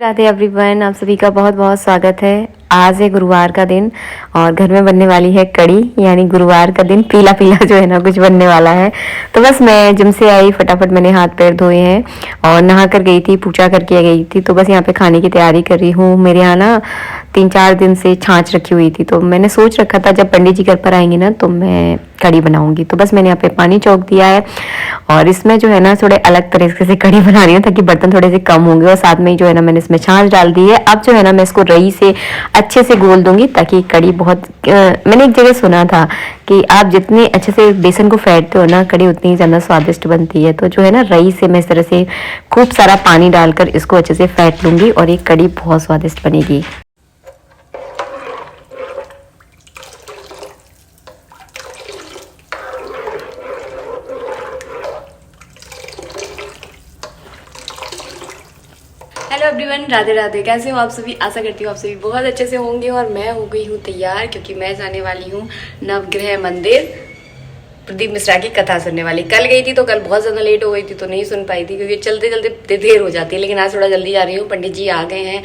Radhe everyone, आप सभी का बहुत बहुत स्वागत है। आज है गुरुवार का दिन और घर में बनने वाली है कड़ी, यानी गुरुवार का दिन पीला पीला जो है ना कुछ बनने वाला है। तो बस मैं जिम से आई, फटाफट मैंने हाथ पैर धोए हैं और नहा कर गई थी, पूजा करके गई थी। तो बस यहाँ पे खाने की तैयारी कर रही हूँ। मेरे यहाँ ना 3-4 दिन से छाछ रखी हुई थी, तो मैंने सोच रखा था जब पंडित जी घर पर आएंगे ना तो मैं कड़ी बनाऊंगी। तो बस मैंने यहाँ पे पानी चौक दिया है और इसमें जो है ना थोड़े अलग तरीके से कड़ी बना रही हूँ ताकि बर्तन थोड़े से कम होंगे। और साथ में ही जो है ना मैंने इसमें छाछ डाल दी है। अब जो है ना मैं इसको रई से अच्छे से गोल दूंगी ताकि कड़ी बहुत मैंने एक जगह सुना था कि आप जितने अच्छे से बेसन को फेंटते हो ना कड़ी उतनी ही ज़्यादा स्वादिष्ट बनती है। तो जो है ना रई से मैं इस तरह से खूब सारा पानी डालकर इसको अच्छे से फेंट लूंगी और ये कड़ी बहुत स्वादिष्ट बनेगी। Hello everyone, Radhe Radhe. कैसे हो आप सभी? आशा करती हूँ आप सभी बहुत अच्छे से होंगे। और मैं हो गई हूँ तैयार क्योंकि मैं जाने वाली हूँ नवग्रह मंदिर, प्रदीप मिश्रा की कथा सुनने वाली। कल गई थी तो कल बहुत ज़्यादा लेट हो गई थी तो नहीं सुन पाई थी क्योंकि चलते चलते देर हो जाती है। लेकिन आज थोड़ा जल्दी जा रही हूँ। पंडित जी आ गए हैं,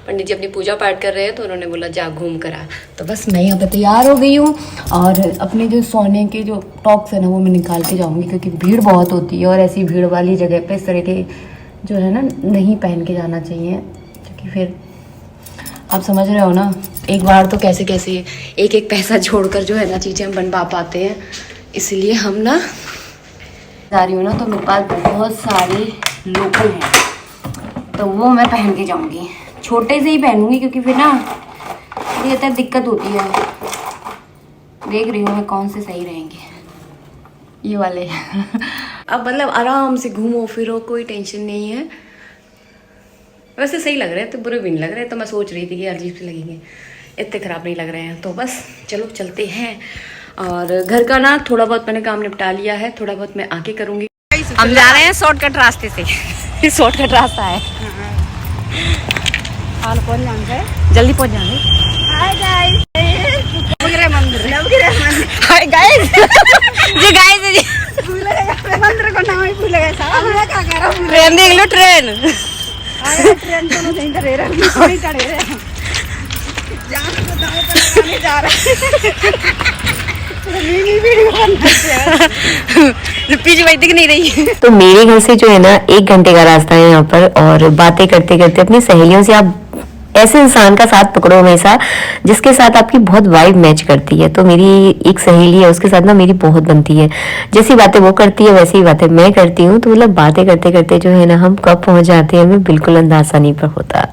पंडित जी अपनी पूजा पाठ कर रहे हैं तो उन्होंने बोला जा घूम कर आ। तो बस मैं यहाँ पर तैयार हो गई हूँ और अपने जो सोने के जो टॉप्स है ना वो मैं निकाल के जाऊँगी क्योंकि भीड़ बहुत होती है और ऐसी भीड़ वाली जगह पर इस तरह के जो है ना नहीं पहन के जाना चाहिए क्योंकि फिर आप समझ रहे हो ना, एक बार तो कैसे कैसे एक एक पैसा जोड़कर जो है ना चीज़ें हम बनवा पाते हैं। इसलिए हम ना जा रही हूँ ना तो मेरे पास बहुत सारे लोकल हैं तो वो मैं पहन के जाऊँगी। छोटे से ही पहनूंगी क्योंकि फिर ना ये दिक्कत होती है। देख रही हूँ मैं कौन से सही रहेंगे, ये वाले अब मतलब आराम से घूमो फिरो, कोई टेंशन नहीं है। वैसे सही लग रहे हैं तो बुरे भी नहीं लग रहे। तो मैं सोच रही थी कि अजीब से लगेंगे, इतने ख़राब नहीं लग रहे हैं। तो बस चलो चलते हैं। और घर का ना थोड़ा बहुत मैंने काम निपटा लिया है, थोड़ा बहुत मैं आके करूँगी। हम जा रहे हैं शॉर्टकट रास्ते से शॉर्टकट रास्ता है, जल्दी पहुँच जाएंगे। हाय गाइस, ये गाइस जी मंदिर को नाम ही भूल गए साहब। मैं क्या कह रहा हूं, ट्रेन देख लो, ट्रेन ट्रेन तो नहीं डरे रहे, नहीं डरे रहे जान को दाएं पे लगाने जा रहे मिनी वीडियो बनना है पीछे भाई दिख नहीं रही। तो मेरे घर से जो है ना 1 घंटे का रास्ता है यहाँ पर और बातें करते करते अपनी सहेलियों से आप ऐसे इंसान का साथ पकड़ो हमेशा जिसके साथ आपकी बहुत वाइब मैच करती है। तो मेरी एक सहेली है, उसके साथ ना मेरी बहुत बनती है। जैसी बातें वो करती है वैसी ही बातें मैं करती हूँ। तो मतलब बातें करते करते जो है ना हम कब पहुंच जाते हैं हमें बिल्कुल अंदाजा नहीं पर होता।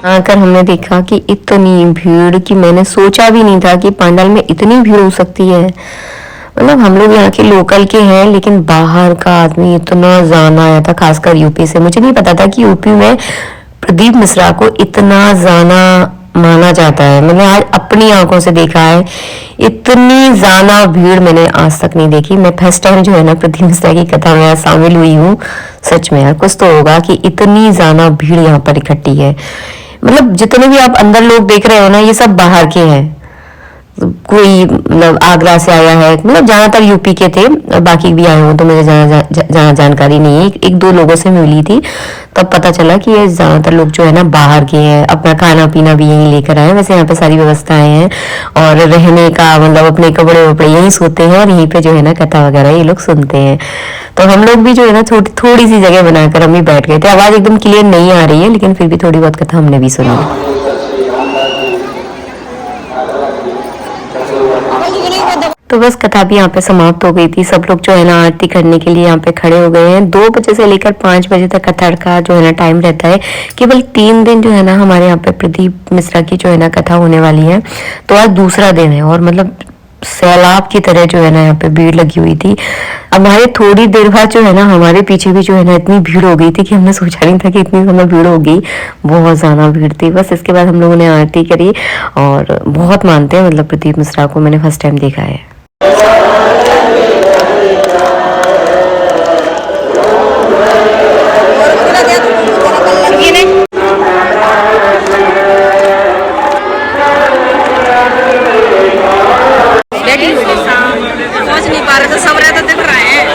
आकर हमने देखा कि इतनी भीड़ कि मैंने सोचा भी नहीं था कि पंडाल में इतनी भीड़ हो सकती है। मतलब हम लोग यहाँ के लोकल के हैं लेकिन बाहर का आदमी इतना ज्यादा आया था, खासकर यूपी से। मुझे नहीं पता था कि यूपी में प्रदीप मिश्रा को इतना ज्यादा माना जाता है। मैंने आज अपनी आंखों से देखा है, इतनी ज्यादा भीड़ मैंने आज तक नहीं देखी। मैं फर्स्ट टाइम जो है ना प्रदीप मिश्रा की कथा में शामिल हुई हूँ। सच में यार कुछ तो होगा कि इतनी ज्यादा भीड़ यहाँ पर इकट्ठी है। मतलब जितने भी आप अंदर लोग देख रहे हो ना ये सब बाहर के हैं। कोई मतलब आगरा से आया है, मतलब ज्यादातर यूपी के थे, बाकी भी आए हो तो मुझे ज्यादा जानकारी नहीं है। 1-2 लोगों से मिली थी तब पता चला कि ये ज्यादातर लोग जो है ना बाहर के हैं। अपना खाना पीना भी यहीं लेकर आए। वैसे यहाँ पे सारी व्यवस्थाएं हैं और रहने का मतलब अपने कपड़े वपड़े यहीं सोते हैं और यहीं पे जो है ना कथा वगैरह ये लोग सुनते हैं। तो हम लोग भी जो है ना थोड़ी सी जगह बनाकर हम भी बैठ गए थे। आवाज एकदम क्लियर नहीं आ रही है लेकिन फिर भी थोड़ी बहुत कथा हमने भी सुनी। तो बस कथा भी यहाँ पे समाप्त हो गई थी। सब लोग जो है ना आरती करने के लिए यहाँ पे खड़े हो गए हैं। 2 बजे से लेकर 5 बजे तक कथा का जो है ना टाइम रहता है। केवल 3 दिन जो है ना हमारे यहाँ पे प्रदीप मिश्रा की जो है ना कथा होने वाली है। तो आज दूसरा दिन है और मतलब सैलाब की तरह जो है ना यहाँ पे भीड़ लगी हुई थी। अब हमारे थोड़ी देर बाद जो है ना हमारे पीछे भी जो है ना इतनी भीड़ हो गई थी कि हमने सोचा नहीं था कि इतनी ज्यादा भीड़ होगी। बहुत ज्यादा भीड़ थी। बस इसके बाद हम लोगों ने आरती करी और बहुत मानते हैं मतलब प्रदीप मिश्रा को, मैंने फर्स्ट टाइम देखा है। हमारे तो सबरे तो दिख रहे हैं।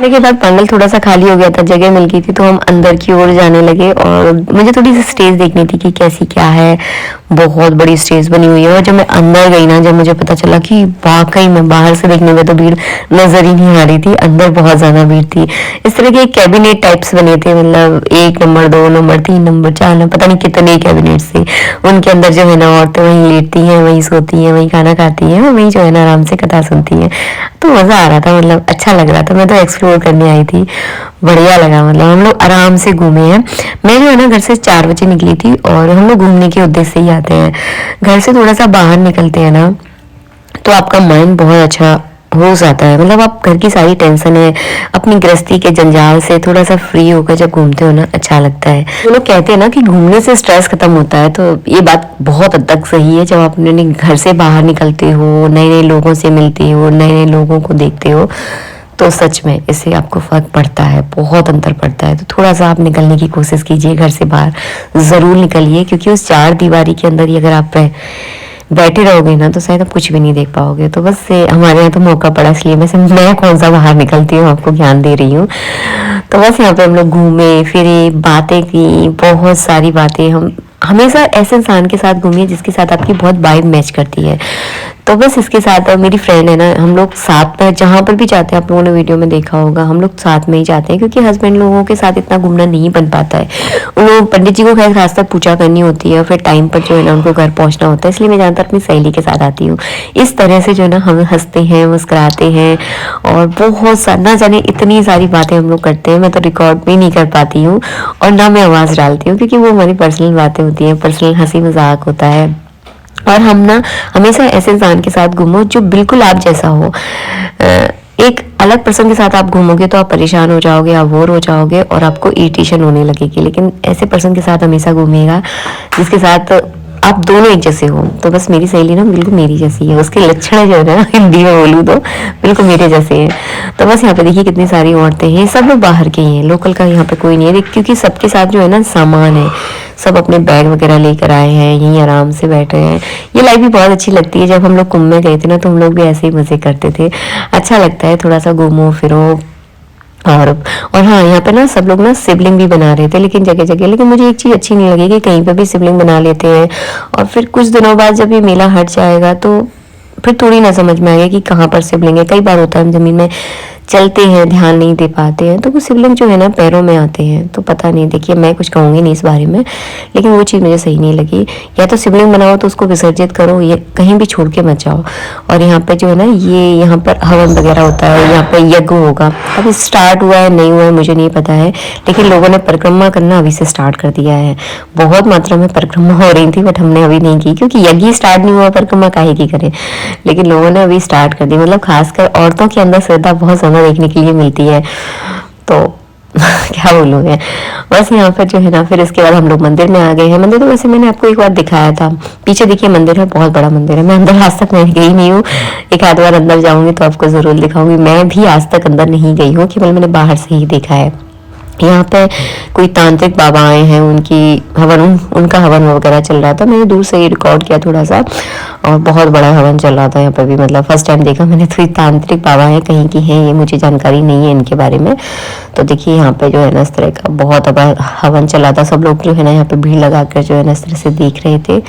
के बाद पंडल थोड़ा सा खाली हो गया था, जगह मिल गई थी, तो हम अंदर की ओर जाने लगे और मुझे थोड़ी सी स्टेज देखनी थी कि कैसी क्या है। बहुत बड़ी स्टेज बनी हुई है और जब मैं अंदर गई ना, जब मुझे पता चला कि वाकई में बाहर से देखने में तो भीड़ नजर ही नहीं आ रही थी, अंदर बहुत ज्यादा भीड़ थी। इस तरह के कैबिनेट टाइप्स बने थे, मतलब 1 नंबर 2 नंबर 3 नंबर 4 नंबर, पता नहीं कितने कैबिनेट थे। उनके अंदर जो है ना औरतें वहीं लेटती हैं, वहीं सोती हैं, वहीं खाना खाती हैं, वहीं जो है ना आराम से कथा सुनती हैं। तो मजा आ रहा था, मतलब अच्छा लग रहा था। मैं तो एक्सप्लोर करने आई थी, बढ़िया लगा। मतलब हम लोग आराम से घूमे हैं। मैं जो है ना घर से 4 बजे निकली थी और हम लोग घूमने के उद्देश्य से ही आते हैं। घर से थोड़ा सा बाहर निकलते हैं ना तो आपका माइंड बहुत अच्छा हो जाता है। मतलब आप घर की सारी टेंशन है, अपनी गृहस्थी के जंजाल से थोड़ा सा फ्री होकर जब घूमते हो ना, अच्छा लगता है। वो लोग कहते हैं ना कि घूमने से स्ट्रेस खत्म होता है, तो ये बात बहुत हद तक सही है। जब आप अपने घर से बाहर निकलते हो, नए नए लोगों से मिलते हो, नए नए लोगों को देखते हो, तो सच में इससे आपको फर्क पड़ता है, बहुत अंतर पड़ता है। तो थोड़ा सा आप निकलने की कोशिश कीजिए, घर से बाहर जरूर निकलिए, क्योंकि उस 4 दीवारी के अंदर ही अगर आप बैठे रहोगे ना तो शायद आप कुछ भी नहीं देख पाओगे। तो बस से हमारे यहाँ तो मौका पड़ा, इसलिए मैं कौन सा बाहर निकलती हूँ, आपको ज्ञान दे रही हूँ। तो बस यहाँ पे हम लोग घूमे फिरे, बातें की, बहुत सारी बातें। हम हमेशा ऐसे इंसान के साथ घूमिए जिसके साथ आपकी बहुत वाइब मैच करती है। तो बस इसके साथ मेरी फ्रेंड है ना, हम लोग साथ में जहाँ पर भी जाते हैं, आप लोगों ने वीडियो में देखा होगा, हम लोग साथ में ही जाते हैं, क्योंकि हस्बैंड लोगों के साथ इतना घूमना नहीं बन पाता है। उन लोग पंडित जी को खैर खास तक पूजा करनी होती है और फिर टाइम पर जो है ना उनको घर पहुंचना होता है, इसलिए मैं ज़्यादातर अपनी सहेली के साथ आती हूँ। इस तरह से जो है ना हम हंसते हैं, मुस्कुराते हैं और बहुत सा ना जाने इतनी सारी बातें हम लोग करते हैं। मैं तो रिकॉर्ड भी नहीं कर पाती हूँ और ना मैं आवाज़ डालती हूँ, क्योंकि वो हमारी पर्सनल बातें होती हैं, पर्सनल हंसी मजाक होता है। और हम ना हमेशा ऐसे इंसान के साथ घूमो जो बिल्कुल आप जैसा हो। एक अलग पर्सन के साथ आप घूमोगे तो आप परेशान हो जाओगे, आप बोर हो जाओगे और आपको इरिटेशन होने लगेगी। लेकिन ऐसे पर्सन के साथ हमेशा घूमिएगा जिसके साथ आप दोनों एक जैसे हो। तो बस मेरी सहेली ना बिल्कुल मेरी जैसी है, उसके लक्षण जो है ना हिंदी में बोलूँ तो बिल्कुल मेरे जैसे हैं। तो बस यहाँ पे देखिए कितनी सारी औरतें हैं, सब लोग बाहर के ही हैं, लोकल का यहाँ पे कोई नहीं है, क्योंकि सबके साथ जो है ना सामान है, सब अपने बैग वगैरह लेकर आए हैं, यहीं आराम से बैठे हैं। ये लाइफ भी बहुत अच्छी लगती है। जब हम लोग कुंभ में गए थे ना तो हम लोग भी ऐसे ही मजे करते थे। अच्छा लगता है, थोड़ा सा घूमो फिरो। और हाँ, यहाँ पे ना सब लोग ना शिवलिंग भी बना रहे थे, लेकिन जगह जगह। लेकिन मुझे एक चीज़ अच्छी नहीं लगी कि कहीं पे भी शिवलिंग बना लेते हैं और फिर कुछ दिनों बाद जब ये मेला हट जाएगा तो फिर थोड़ी ना समझ में आएगा कि कहाँ पर शिवलिंग है। कई बार होता है हम जमीन में चलते हैं, ध्यान नहीं दे पाते हैं, तो वो शिवलिंग जो है ना पैरों में आते हैं। तो पता नहीं, देखिए मैं कुछ कहूँगी नहीं इस बारे में, लेकिन वो चीज़ मुझे सही नहीं लगी। या तो शिवलिंग बनाओ तो उसको विसर्जित करो, ये कहीं भी छोड़ के मत जाओ। और यहाँ पे जो है ना ये यहाँ पर हवन वगैरह होता है, यहाँ पे यज्ञ होगा। अब स्टार्ट हुआ है नहीं हुआ है मुझे नहीं पता है, लेकिन लोगों ने परिक्रमा करना अभी से स्टार्ट कर दिया है। बहुत मात्रा में परिक्रमा हो रही थी, बट हमने अभी नहीं की, क्योंकि यज्ञ स्टार्ट नहीं हुआ, परिक्रमा काहे की करें। लेकिन लोगों ने अभी स्टार्ट कर दी। मतलब खासकर औरतों के अंदर श्रद्धा बहुत ज्यादा देखने के लिए मिलती है। तो क्या बोलूँ मैं। बस यहाँ पर जो है ना फिर इसके बाद हम लोग मंदिर में आ गए हैं। मंदिर तो वैसे मैंने आपको एक बार दिखाया था, पीछे देखिए मंदिर है, बहुत बड़ा मंदिर है। मैं अंदर आज तक नहीं गई नहीं हूँ, एक आध बार अंदर जाऊंगी तो आपको जरूर दिखाऊंगी। मैं भी आज तक अंदर नहीं गई हूँ, केवल मैंने बाहर से ही देखा है। यहाँ पे कोई तांत्रिक बाबा आए हैं, उनका हवन वगैरह चल रहा था। मैंने दूर से ही रिकॉर्ड किया थोड़ा सा, और बहुत बड़ा हवन चल रहा था यहाँ पे भी। मतलब फर्स्ट टाइम देखा मैंने। तो तांत्रिक बाबा है, कहीं की है ये मुझे जानकारी नहीं है इनके बारे में। तो देखिए यहाँ पे जो है ना इस तरह का बहुत बड़ा हवन चला था। सब लोग जो है ना यहाँ पे भीड़ लगा कर जो है ना इस तरह से देख रहे थे।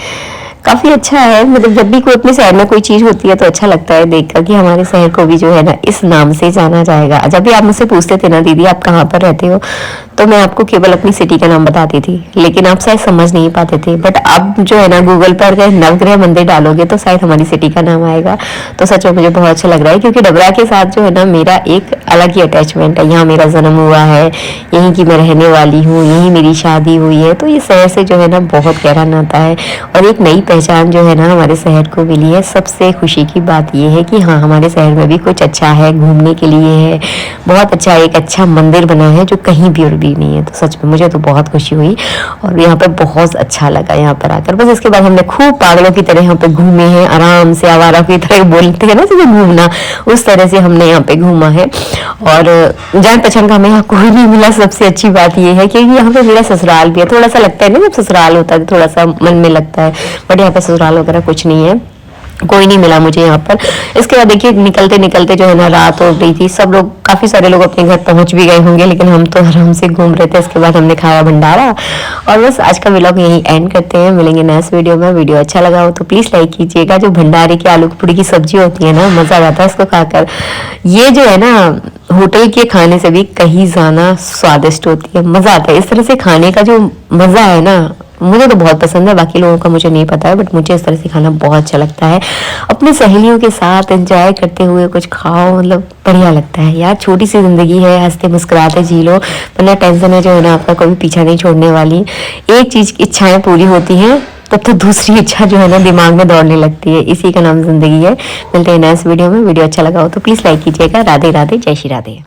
काफी अच्छा है। मतलब जब भी कोई अपने शहर में कोई चीज होती है तो अच्छा लगता है देखकर कि हमारे शहर को भी जो है ना इस नाम से जाना जाएगा। जब भी आप मुझसे पूछते थे ना दीदी आप कहाँ पर रहते हो, तो मैं आपको केवल अपनी सिटी का नाम बताती थी, लेकिन आप शायद समझ नहीं पाते थे। बट अब जो है ना गूगल पर अगर नवग्रह मंदिर डालोगे तो शायद हमारी सिटी का नाम आएगा। तो सच में मुझे बहुत अच्छा लग रहा है, क्योंकि डबरा के साथ जो है ना मेरा एक अलग ही अटैचमेंट है। यहाँ मेरा जन्म हुआ है, यहीं की मैं रहने वाली हूँ, यहीं मेरी शादी हुई है। तो ये शहर से जो है ना बहुत गहरा नाता है और एक नई पहचान जो है ना हमारे शहर को मिली है। सबसे खुशी की बात यह है कि हाँ हमारे शहर में भी कुछ अच्छा है, घूमने के लिए है। बहुत अच्छा, एक अच्छा मंदिर बना है जो कहीं भी और भी नहीं है। तो सच में मुझे तो बहुत खुशी हुई और यहाँ पे बहुत अच्छा लगा यहाँ पर आकर। बस इसके बाद हमने खूब पागलों की तरह यहाँ पे घूमे हैं, आराम से आवारा की तरह बोलते हैं ना जैसे घूमना, उस तरह से हमने यहाँ पे घूमा है। और जान पहचान का हमें यहाँ कोई नहीं मिला। सबसे अच्छी बात यह है कि यहाँ पे मेरा ससुराल भी है। थोड़ा सा लगता है ना जब ससुराल होता है थोड़ा सा मन में लगता है, बट बट यहाँ पे ससुराल वगैरह कुछ नहीं है, कोई नहीं मिला मुझे यहाँ पर। इसके बाद देखिए निकलते निकलते जो है ना रात हो गई थी, सब लोग काफी सारे लोग अपने घर पहुंच भी गए होंगे, लेकिन हम तो आराम से घूम रहे थे। इसके बाद हमने खाया भंडारा और बस आज का व्लॉग यही एंड करते हैं। मिलेंगे नेक्स्ट वीडियो में। वीडियो अच्छा लगा हो तो प्लीज लाइक कीजिएगा। जो भंडारे की आलू पूड़ी की सब्जी होती है ना, मजा आ जाता है इसको खाकर। ये जो है ना होटल के खाने से भी कहीं ज्यादा स्वादिष्ट होती है, मजा आता है। इस तरह से खाने का जो मजा है ना, मुझे तो बहुत पसंद है, बाकी लोगों का मुझे नहीं पता है, बट मुझे इस तरह से खाना बहुत अच्छा लगता है। अपनी सहेलियों के साथ एंजॉय करते हुए कुछ खाओ, मतलब बढ़िया लगता है यार। छोटी सी जिंदगी है, हंसते मुस्कुराते जी लो, वरना टेंशन है जो है ना आपका कभी पीछा नहीं छोड़ने वाली। एक चीज की इच्छाएं पूरी होती हैं तब तो दूसरी इच्छा जो है ना दिमाग में दौड़ने लगती है। इसी का नाम जिंदगी है। मिलते हैं नेक्स्ट वीडियो में। वीडियो अच्छा लगा हो तो प्लीज लाइक कीजिएगा। राधे राधे, जय श्री राधे।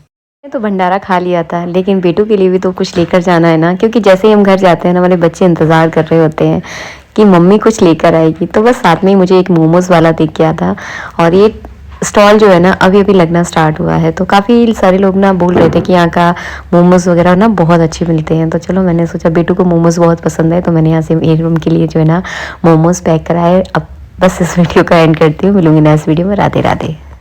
तो भंडारा खा लिया था, लेकिन बेटू के लिए भी तो कुछ लेकर जाना है ना, क्योंकि जैसे ही हम घर जाते हैं ना हमारे बच्चे इंतजार कर रहे होते हैं कि मम्मी कुछ लेकर आएगी। तो बस साथ में ही मुझे एक मोमोज वाला दिख गया था, और ये स्टॉल जो है ना अभी अभी लगना स्टार्ट हुआ है। तो काफ़ी सारे लोग ना बोल रहे थे कि यहाँ का मोमोज वगैरह ना बहुत अच्छे मिलते हैं। तो चलो मैंने सोचा बेटू को मोमोज बहुत पसंद है, तो मैंने यहाँ से एक रूम के लिए जो है ना मोमोज पैक कराए। अब बस इस वीडियो का एंड करती हूँ। मिलूंगी नेक्स्ट वीडियो में। राधे राधे।